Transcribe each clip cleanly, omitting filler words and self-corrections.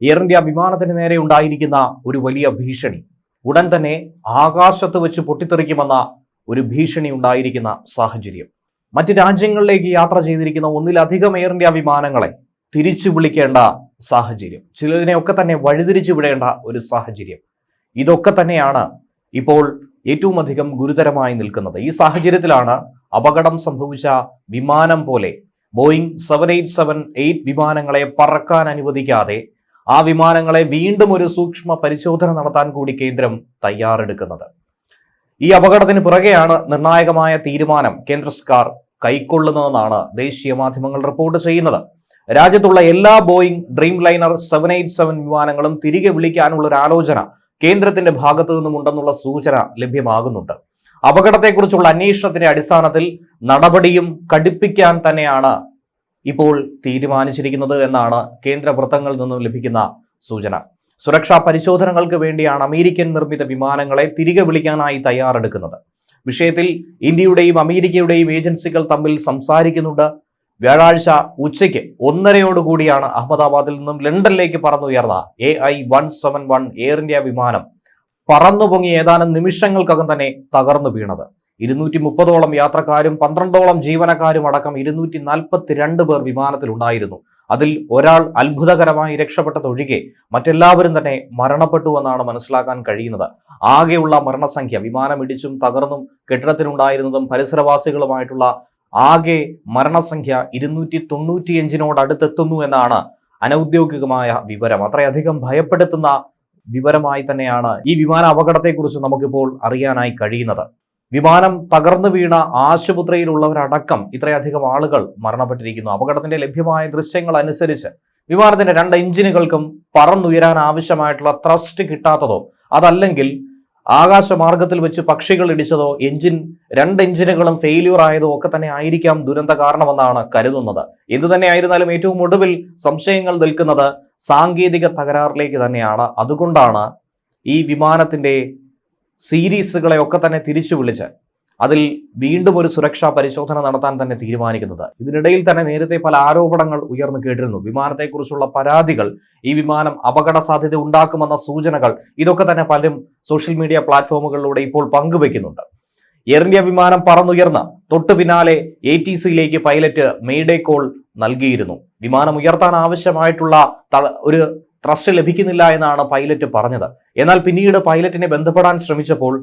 Air India വിമാനത്തിന് നേരെ ഉണ്ടായിരിക്കുന്ന ഒരു വലിയ ഭീഷണി, ഉടൻ തന്നെ ആകാശത്ത് വെച്ച് പൊട്ടിത്തെറിക്കുമെന്ന ഒരു ഭീഷണി ഉണ്ടായിരിക്കുന്ന സാഹചര്യം. മറ്റ് രാജ്യങ്ങളിലേക്ക് യാത്ര ചെയ്തിരിക്കുന്ന ഒന്നിലധികം എയർ ഇന്ത്യ വിമാനങ്ങളെ തിരിച്ചു വിളിക്കേണ്ട സാഹചര്യം, ചിലതിനെയൊക്കെ തന്നെ വഴിതിരിച്ചു വിടേണ്ട ഒരു സാഹചര്യം. ഇതൊക്കെ തന്നെയാണ് ഇപ്പോൾ ഏറ്റവും അധികം ഗുരുതരമായി നിൽക്കുന്നത്. ഈ സാഹചര്യത്തിലാണ് അപകടം സംഭവിച്ച വിമാനം പോലെ ബോയിങ് 787-8 വിമാനങ്ങളെ പറക്കാൻ അനുവദിക്കാതെ ആ വിമാനങ്ങളെ വീണ്ടും ഒരു സൂക്ഷ്മ പരിശോധന നടത്താൻ കൂടി കേന്ദ്രം തയ്യാറെടുക്കുന്നത്. ഈ അപകടത്തിന് പിറകെയാണ് നിർണായകമായ തീരുമാനം കേന്ദ്ര സർക്കാർ കൈക്കൊള്ളുന്നതെന്നാണ് ദേശീയ മാധ്യമങ്ങൾ റിപ്പോർട്ട് ചെയ്യുന്നത്. രാജ്യത്തുള്ള എല്ലാ ബോയിങ് ഡ്രീം ലൈനർ 787 വിമാനങ്ങളും തിരികെ വിളിക്കാനുള്ള ഒരു ആലോചന കേന്ദ്രത്തിന്റെ ഭാഗത്തു നിന്നുമുണ്ടെന്നുള്ള സൂചന ലഭ്യമാകുന്നുണ്ട്. അപകടത്തെക്കുറിച്ചുള്ള അന്വേഷണത്തിന്റെ അടിസ്ഥാനത്തിൽ നടപടിയും കടുപ്പിക്കാൻ തന്നെയാണ് ഇപ്പോൾ തീരുമാനിച്ചിരിക്കുന്നത് എന്നാണ് കേന്ദ്ര വൃത്തങ്ങളിൽ നിന്നും ലഭിക്കുന്ന സൂചന. സുരക്ഷാ പരിശോധനകൾക്ക് വേണ്ടിയാണ് അമേരിക്കൻ നിർമ്മിത വിമാനങ്ങളെ തിരികെ വിളിക്കാനായി തയ്യാറെടുക്കുന്നത്. വിഷയത്തിൽ ഇന്ത്യയുടെയും അമേരിക്കയുടെയും ഏജൻസികൾ തമ്മിൽ സംസാരിക്കുന്നുണ്ട്. വ്യാഴാഴ്ച ഉച്ചയ്ക്ക് 1:30 അഹമ്മദാബാദിൽ നിന്നും ലണ്ടനിലേക്ക് പറന്നുയർന്ന AI-171 എയർ ഇന്ത്യ വിമാനം പറന്നുപൊങ്ങി ഏതാനും നിമിഷങ്ങൾക്കകം തന്നെ തകർന്നു വീണത്. 230ഓളം യാത്രക്കാരും 12ഓളം ജീവനക്കാരും അടക്കം 242 പേർ വിമാനത്തിലുണ്ടായിരുന്നു. അതിൽ ഒരാൾ അത്ഭുതകരമായി രക്ഷപ്പെട്ടതൊഴികെ മറ്റെല്ലാവരും തന്നെ മരണപ്പെട്ടു എന്നാണ് മനസ്സിലാക്കാൻ കഴിയുന്നത്. ആകെയുള്ള മരണസംഖ്യ, വിമാനം ഇടിച്ചും തകർന്നും കെട്ടിടത്തിലുണ്ടായിരുന്നതും പരിസരവാസികളുമായിട്ടുള്ള ആകെ മരണസംഖ്യ 295 എന്നാണ് അനൌദ്യോഗികമായ വിവരം. അത്രയധികം ഭയപ്പെടുത്തുന്ന വിവരമായി തന്നെയാണ് ഈ വിമാന അപകടത്തെക്കുറിച്ച് നമുക്കിപ്പോൾ അറിയാനായി കഴിയുന്നത്. വിമാനം തകർന്നു വീണ ആശുപത്രിയിലുള്ളവരടക്കം ഇത്രയധികം ആളുകൾ മരണപ്പെട്ടിരിക്കുന്നു. അപകടത്തിന്റെ ലഭ്യമായ ദൃശ്യങ്ങൾ അനുസരിച്ച് വിമാനത്തിന്റെ 2 എഞ്ചിനുകൾക്കും പറന്നുയരാൻ ആവശ്യമായിട്ടുള്ള ത്രസ്റ്റ് കിട്ടാത്തതോ അതല്ലെങ്കിൽ ആകാശമാർഗത്തിൽ വെച്ച് പക്ഷികൾ ഇടിച്ചതോ 2 എഞ്ചിനുകളും ഫെയില്യൂർ ആയതോ ഒക്കെ തന്നെ ആയിരിക്കാം ദുരന്ത കാരണമെന്നാണ് കരുതുന്നത്. എന്തു തന്നെയായിരുന്നാലും ഏറ്റവും ഒടുവിൽ സംശയങ്ങൾ നിൽക്കുന്നത് സാങ്കേതിക തകരാറിലേക്ക് തന്നെയാണ്. അതുകൊണ്ടാണ് ഈ വിമാനത്തിന്റെ സീരീസുകളെ ഒക്കെ തന്നെ തിരിച്ചു വിളിച്ച് അതിൽ വീണ്ടും ഒരു സുരക്ഷാ പരിശോധന നടത്താൻ തന്നെ തീരുമാനിക്കുന്നത്. ഇതിനിടയിൽ തന്നെ നേരത്തെ പല ആരോപണങ്ങൾ ഉയർന്നു കേട്ടിരുന്നു. വിമാനത്തെക്കുറിച്ചുള്ള പരാതികൾ, ഈ വിമാനം അപകട സാധ്യത ഉണ്ടാക്കുമെന്ന സൂചനകൾ, ഇതൊക്കെ തന്നെ പലരും സോഷ്യൽ മീഡിയ പ്ലാറ്റ്ഫോമുകളിലൂടെ ഇപ്പോൾ പങ്കുവെക്കുന്നുണ്ട്. എയർ ഇന്ത്യ വിമാനം പറന്നുയർന്ന് തൊട്ടു പിന്നാലെ ATCയിലേക്ക് പൈലറ്റ് മെയ്ഡേ കോൾ നൽകിയിരുന്നു. വിമാനം ഉയർത്താൻ ആവശ്യമായിട്ടുള്ള ഒരു ത്രസ്റ്റ് ലഭിക്കുന്നില്ല എന്നാണ് പൈലറ്റ് പറഞ്ഞത്. എന്നാൽ പിന്നീട് പൈലറ്റിനെ ബന്ധപ്പെടാൻ ശ്രമിച്ചപ്പോൾ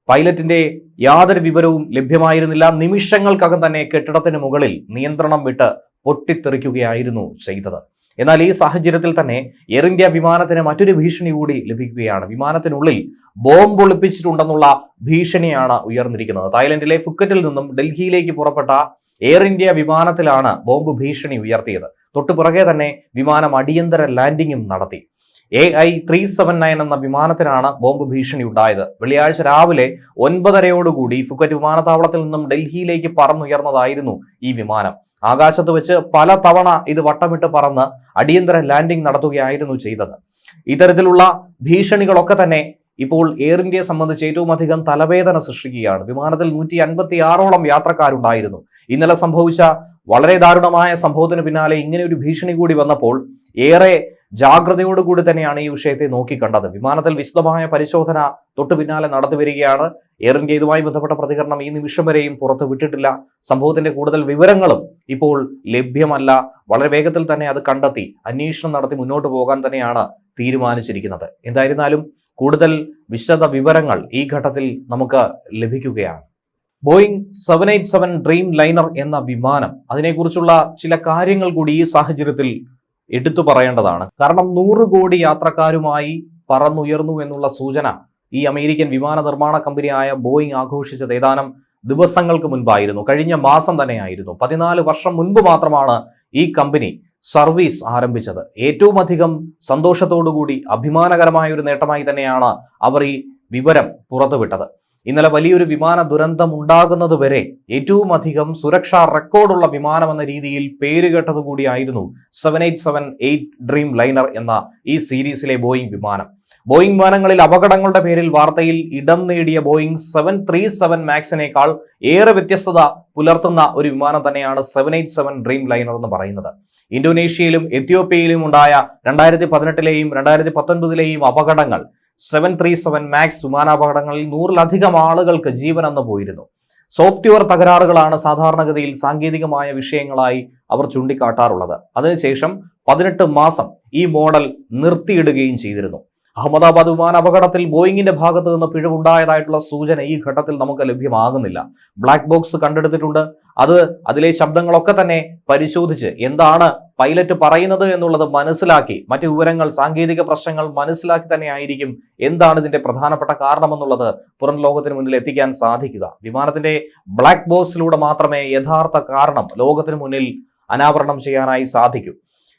പൈലറ്റിന്റെ യാതൊരു വിവരവും ലഭ്യമായിരുന്നില്ല. നിമിഷങ്ങൾക്കകം തന്നെ കെട്ടിടത്തിന് മുകളിൽ നിയന്ത്രണം വിട്ട് പൊട്ടിത്തെറിക്കുകയായിരുന്നു ചെയ്തത്. എന്നാൽ ഈ സാഹചര്യത്തിൽ തന്നെ എയർ ഇന്ത്യ വിമാനത്തിന് മറ്റൊരു ഭീഷണി കൂടി ലഭിക്കുകയാണ്. വിമാനത്തിനുള്ളിൽ ബോംബ് ഒളിപ്പിച്ചിട്ടുണ്ടെന്നുള്ള ഭീഷണിയാണ് ഉയർന്നിരിക്കുന്നത്. തായ്ലൻഡിലെ ഫുക്കറ്റിൽ നിന്നും ഡൽഹിയിലേക്ക് പുറപ്പെട്ട എയർ ഇന്ത്യ വിമാനത്തിലാണ് ബോംബ് ഭീഷണി ഉയർത്തിയത്. തൊട്ടു പുറകെ തന്നെ വിമാനം അടിയന്തര ലാൻഡിങ്ങും നടത്തി. AI-379 എന്ന വിമാനത്തിനാണ് ബോംബ് ഭീഷണി ഉണ്ടായത്. വെള്ളിയാഴ്ച രാവിലെ 9:30 ഫുക്കറ്റ് വിമാനത്താവളത്തിൽ നിന്നും ഡൽഹിയിലേക്ക് പറന്നുയർന്നതായിരുന്നു ഈ വിമാനം. ആകാശത്ത് വെച്ച് പല തവണ ഇത് വട്ടമിട്ട് പറന്ന് അടിയന്തര ലാൻഡിംഗ് നടത്തുകയായിരുന്നു ചെയ്തത്. ഇത്തരത്തിലുള്ള ഭീഷണികളൊക്കെ തന്നെ ഇപ്പോൾ എയർ ഇന്ത്യയെ സംബന്ധിച്ച് ഏറ്റവും അധികം തലവേദന സൃഷ്ടിക്കുകയാണ്. വിമാനത്തിൽ 156ഓളം യാത്രക്കാരുണ്ടായിരുന്നു. ഇന്നലെ സംഭവിച്ച വളരെ ദാരുണമായ സംഭവത്തിന് പിന്നാലെ ഇങ്ങനെ ഒരു ഭീഷണി കൂടി വന്നപ്പോൾ ഏറെ ജാഗ്രതയോടുകൂടി തന്നെയാണ് ഈ വിഷയത്തെ നോക്കിക്കണ്ടത്. വിമാനത്തിൽ വിശദമായ പരിശോധന തൊട്ടു പിന്നാലെ നടത്തി വരികയാണ്. എയർ ഇന്ത്യ ഇതുമായി ബന്ധപ്പെട്ട പ്രതികരണം ഈ നിമിഷം വരെയും പുറത്തു വിട്ടിട്ടില്ല. സംഭവത്തിന്റെ കൂടുതൽ വിവരങ്ങളും ഇപ്പോൾ ലഭ്യമല്ല. വളരെ വേഗത്തിൽ തന്നെ അത് കണ്ടെത്തി അന്വേഷണം നടത്തി മുന്നോട്ട് പോകാൻ തന്നെയാണ് തീരുമാനിച്ചിരിക്കുന്നത്. എന്തായിരുന്നാലും കൂടുതൽ വിശദ വിവരങ്ങൾ ഈ ഘട്ടത്തിൽ നമുക്ക് ലഭിക്കുകയാണ്. ബോയിങ് 787 ഡ്രീം ലൈനർ എന്ന വിമാനം, അതിനെക്കുറിച്ചുള്ള ചില കാര്യങ്ങൾ കൂടി ഈ സാഹചര്യത്തിൽ എടുത്തു പറയേണ്ടതാണ്. കാരണം 100 കോടി യാത്രക്കാരുമായി പറന്നുയർന്നു എന്നുള്ള സൂചന ഈ അമേരിക്കൻ വിമാന നിർമ്മാണ കമ്പനിയായ ബോയിങ് ആഘോഷിച്ചത് ഏതാനും ദിവസങ്ങൾക്ക് മുൻപായിരുന്നു. കഴിഞ്ഞ മാസം തന്നെയായിരുന്നു. 14 വർഷം മുൻപ് മാത്രമാണ് ഈ കമ്പനി സർവീസ് ആരംഭിച്ചത്. ഏറ്റവും അധികം സന്തോഷത്തോടുകൂടി അഭിമാനകരമായ ഒരു നേട്ടമായി തന്നെയാണ് അവർ ഈ വിവരം പുറത്തുവിട്ടത്. ഇന്നലെ വലിയൊരു വിമാന ദുരന്തം ഉണ്ടാകുന്നത് വരെ ഏറ്റവും അധികം സുരക്ഷാ റെക്കോർഡുള്ള വിമാനം എന്ന രീതിയിൽ പേരുകേട്ടതുകൂടിയായിരുന്നു 787-8 ഡ്രീം ലൈനർ എന്ന ഈ സീരീസിലെ ബോയിങ് വിമാനം. ബോയിങ് വിമാനങ്ങളിൽ അപകടങ്ങളുടെ പേരിൽ വാർത്തയിൽ ഇടം നേടിയ ബോയിങ് 737 മാക്സിനേക്കാൾ ഏറെ വ്യത്യസ്തത പുലർത്തുന്ന ഒരു വിമാനം തന്നെയാണ് 787 ഡ്രീം ലൈനർ എന്ന് പറയുന്നത്. ഇന്തോനേഷ്യയിലും എത്യോപ്യയിലും ഉണ്ടായ 2018-ലെയും 2019-ലെയും അപകടങ്ങൾ 737 മാക്സ് വിമാനാപകടങ്ങളിൽ 100-ലധികം ആളുകൾക്ക് ജീവനെന്ന് പോയിരുന്നു. സോഫ്റ്റ്വെയർ തകരാറുകളാണ് സാധാരണഗതിയിൽ സാങ്കേതികമായ വിഷയങ്ങളായി അവർ ചൂണ്ടിക്കാട്ടാറുള്ളത്. അതിനുശേഷം 18 മാസം ഈ മോഡൽ നിർത്തിയിടുകയും ചെയ്തിരുന്നു. അഹമ്മദാബാദ് വിമാന അപകടത്തിൽ ബോയിങ്ങിന്റെ ഭാഗത്ത് നിന്ന് പിഴവുണ്ടായതായിട്ടുള്ള സൂചന ഈ ഘട്ടത്തിൽ നമുക്ക് ലഭ്യമാകുന്നില്ല. ബ്ലാക്ക് ബോക്സ് കണ്ടെടുത്തിട്ടുണ്ട്. അതിലെ ശബ്ദങ്ങളൊക്കെ തന്നെ പരിശോധിച്ച് എന്താണ് പൈലറ്റ് പറയുന്നത് എന്നുള്ളത് മനസ്സിലാക്കി, മറ്റു വിവരങ്ങൾ, സാങ്കേതിക പ്രശ്നങ്ങൾ മനസ്സിലാക്കി തന്നെ ആയിരിക്കും എന്താണ് ഇതിന്റെ പ്രധാനപ്പെട്ട കാരണമെന്നുള്ളത് പുറം ലോകത്തിന് മുന്നിൽ എത്തിക്കാൻ സാധിക്കുക. വിമാനത്തിന്റെ ബ്ലാക്ക് ബോക്സിലൂടെ മാത്രമേ യഥാർത്ഥ കാരണം ലോകത്തിന് മുന്നിൽ അനാവരണം ചെയ്യാനായി സാധിക്കൂ.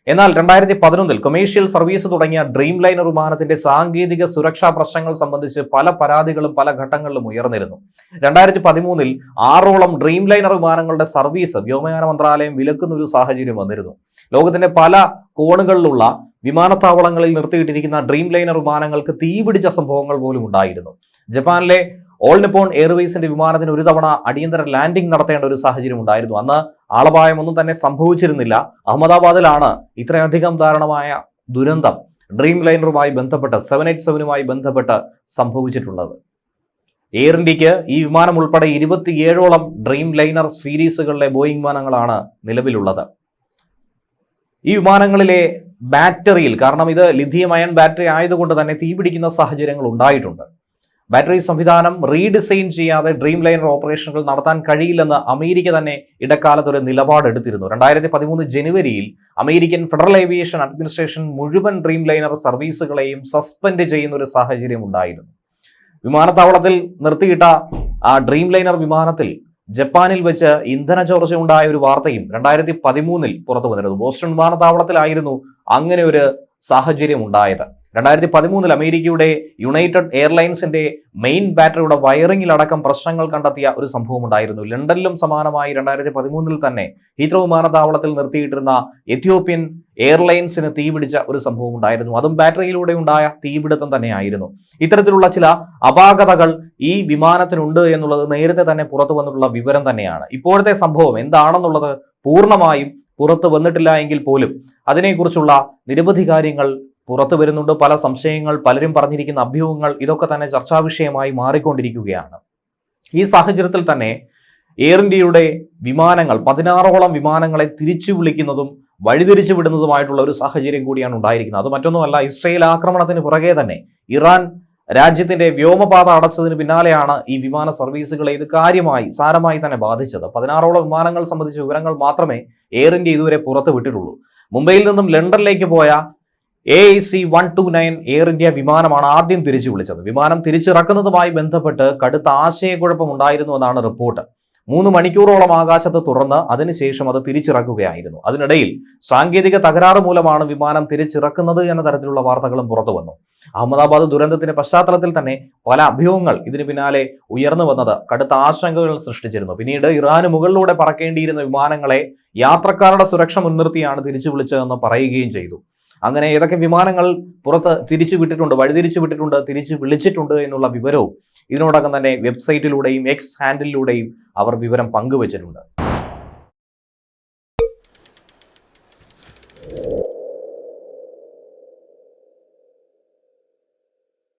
എന്നാൽ 2011 കൊമേഴ്ഷ്യൽ സർവീസ് തുടങ്ങിയ ഡ്രീം ലൈനർ വിമാനത്തിന്റെ സാങ്കേതിക സുരക്ഷാ പ്രശ്നങ്ങൾ സംബന്ധിച്ച് പല പരാതികളും പല ഘട്ടങ്ങളിലും ഉയർന്നിരുന്നു. 2013 6ഓളം ഡ്രീം ലൈനർ വിമാനങ്ങളുടെ സർവീസ് വ്യോമയാന മന്ത്രാലയം വിലക്കുന്ന ഒരു സാഹചര്യം വന്നിരുന്നു. ലോകത്തിന്റെ പല കോണുകളിലുള്ള വിമാനത്താവളങ്ങളിൽ നിർത്തിയിട്ടിരിക്കുന്ന ഡ്രീം ലൈനർ വിമാനങ്ങൾക്ക് തീപിടിച്ച സംഭവങ്ങൾ പോലും ഉണ്ടായിരുന്നു. ജപ്പാനിലെ ഓൾ നിപ്പോൺ എയർവേസിന്റെ വിമാനത്തിന് ഒരു തവണ അടിയന്തര ലാൻഡിംഗ് നടത്തേണ്ട ഒരു സാഹചര്യം ഉണ്ടായിരുന്നു. അന്ന് ആളപായമൊന്നും തന്നെ സംഭവിച്ചിരുന്നില്ല. അഹമ്മദാബാദിലാണ് ഇത്രയധികം ദാരുണമായ ദുരന്തം ഡ്രീം ലൈനറുമായി ബന്ധപ്പെട്ട് 787-മായി ബന്ധപ്പെട്ട് സംഭവിച്ചിട്ടുള്ളത്. എയർ ഇന്ത്യക്ക് ഈ വിമാനം ഉൾപ്പെടെ 27ഓളം ഡ്രീം ലൈനർ സീരീസുകളിലെ ബോയിങ് വിമാനങ്ങളാണ് നിലവിലുള്ളത്. ഈ വിമാനങ്ങളിലെ ബാറ്ററിയിൽ, കാരണം ഇത് ലിഥിയം അയൺ ബാറ്ററി ആയതുകൊണ്ട് തന്നെ തീപിടിക്കുന്ന സാഹചര്യങ്ങൾ ഉണ്ടായിട്ടുണ്ട്. ബാറ്ററി സംവിധാനം റീഡിസൈൻ ചെയ്യാതെ ഡ്രീം ലൈനർ ഓപ്പറേഷനുകൾ നടത്താൻ കഴിയില്ലെന്ന് അമേരിക്ക തന്നെ ഇടക്കാലത്ത് ഒരു നിലപാടെടുത്തിരുന്നു. 2013 ജനുവരിയിൽ അമേരിക്കൻ ഫെഡറൽ ഏവിയേഷൻ അഡ്മിനിസ്ട്രേഷൻ മുഴുവൻ ഡ്രീം ലൈനർ സർവീസുകളെയും സസ്പെൻഡ് ചെയ്യുന്ന ഒരു സാഹചര്യം ഉണ്ടായിരുന്നു. വിമാനത്താവളത്തിൽ നിർത്തിയിട്ട ആ ഡ്രീം ലൈനർ വിമാനത്തിൽ ജപ്പാനിൽ വെച്ച് ഇന്ധന ചോർച്ച ഉണ്ടായ ഒരു വാർത്തയും 2013 പുറത്തു വന്നിരുന്നു. ബോസ്റ്റൺ വിമാനത്താവളത്തിലായിരുന്നു അങ്ങനെ ഒരു സാഹചര്യം ഉണ്ടായത്. 2013 അമേരിക്കയുടെ യുണൈറ്റഡ് എയർലൈൻസിന്റെ മെയിൻ ബാറ്ററിയുടെ വയറിംഗിലടക്കം പ്രശ്നങ്ങൾ കണ്ടെത്തിയ ഒരു സംഭവം ഉണ്ടായിരുന്നു. ലണ്ടനിലും സമാനമായി 2013 തന്നെ ഹീത്രോ വിമാനത്താവളത്തിൽ നിർത്തിയിട്ടിരുന്ന എത്യോപ്യൻ എയർലൈൻസിന് തീപിടിച്ച ഒരു സംഭവം ഉണ്ടായിരുന്നു. അതും ബാറ്ററിയിലൂടെ ഉണ്ടായ തീപിടുത്തം തന്നെയായിരുന്നു. ഇത്തരത്തിലുള്ള ചില അപാകതകൾ ഈ വിമാനത്തിനുണ്ട് എന്നുള്ളത് നേരത്തെ തന്നെ പുറത്തു വന്നിട്ടുള്ള വിവരം തന്നെയാണ്. ഇപ്പോഴത്തെ സംഭവം എന്താണെന്നുള്ളത് പൂർണ്ണമായും പുറത്തു വന്നിട്ടില്ല എങ്കിൽ പോലും അതിനെക്കുറിച്ചുള്ള നിരവധി കാര്യങ്ങൾ പുറത്തു വരുന്നുണ്ട്. പല സംശയങ്ങൾ, പലരും പറഞ്ഞിരിക്കുന്ന അഭ്യൂഹങ്ങൾ, ഇതൊക്കെ തന്നെ ചർച്ചാ വിഷയമായി മാറിക്കൊണ്ടിരിക്കുകയാണ്. ഈ സാഹചര്യത്തിൽ തന്നെ എയർ ഇന്ത്യയുടെ വിമാനങ്ങൾ 16ഓളം വിമാനങ്ങളെ തിരിച്ചു വിളിക്കുന്നതും വഴിതിരിച്ചു വിടുന്നതുമായിട്ടുള്ള ഒരു സാഹചര്യം കൂടിയാണ് ഉണ്ടായിരിക്കുന്നത്. അത് മറ്റൊന്നുമല്ല, ഇസ്രയേൽ ആക്രമണത്തിന് പുറകെ തന്നെ ഇറാൻ രാജ്യത്തിന്റെ വ്യോമപാത അടച്ചതിന് പിന്നാലെയാണ് ഈ വിമാന സർവീസുകളെ ഇത് സാരമായി തന്നെ ബാധിച്ചത്. 16ഓളം വിമാനങ്ങൾ സംബന്ധിച്ച വിവരങ്ങൾ മാത്രമേ എയർ ഇന്ത്യ ഇതുവരെ പുറത്തു വിട്ടിട്ടുള്ളൂ. മുംബൈയിൽ നിന്നും ലണ്ടനിലേക്ക് പോയ AC-129 എയർ ഇന്ത്യ വിമാനമാണ് ആദ്യം തിരിച്ചു വിളിച്ചത്. വിമാനം തിരിച്ചിറക്കുന്നതുമായി ബന്ധപ്പെട്ട് കടുത്ത ആശയക്കുഴപ്പം ഉണ്ടായിരുന്നു എന്നാണ് റിപ്പോർട്ട്. 3 മണിക്കൂറോളം ആകാശത്ത് തുറന്ന് അതിനുശേഷം അത് തിരിച്ചിറക്കുകയായിരുന്നു. അതിനിടയിൽ സാങ്കേതിക തകരാറ് മൂലമാണ് വിമാനം തിരിച്ചിറക്കുന്നത് എന്ന തരത്തിലുള്ള വാർത്തകളും പുറത്തു വന്നു. അഹമ്മദാബാദ് ദുരന്തത്തിന്റെ പശ്ചാത്തലത്തിൽ തന്നെ പല അഭ്യൂഹങ്ങൾ ഇതിന് പിന്നാലെ ഉയർന്നു വന്നത് കടുത്ത ആശങ്കകൾ സൃഷ്ടിച്ചിരുന്നു. പിന്നീട് ഇറാന് മുകളിലൂടെ പറക്കേണ്ടിയിരുന്ന വിമാനങ്ങളെ യാത്രക്കാരുടെ സുരക്ഷ മുൻനിർത്തിയാണ് തിരിച്ചു വിളിച്ചതെന്ന് പറയുകയും ചെയ്തു. അങ്ങനെ ഏതൊക്കെ വിമാനങ്ങൾ പുറത്ത് തിരിച്ചു വിട്ടിട്ടുണ്ട്, വഴിതിരിച്ചു വിട്ടിട്ടുണ്ട്, തിരിച്ചു വിളിച്ചിട്ടുണ്ട് എന്നുള്ള വിവരവും ഇതിനോടകം തന്നെ വെബ്സൈറ്റിലൂടെയും എക്സ് ഹാൻഡിലൂടെയും അവർ വിവരം പങ്കുവച്ചിട്ടുണ്ട്.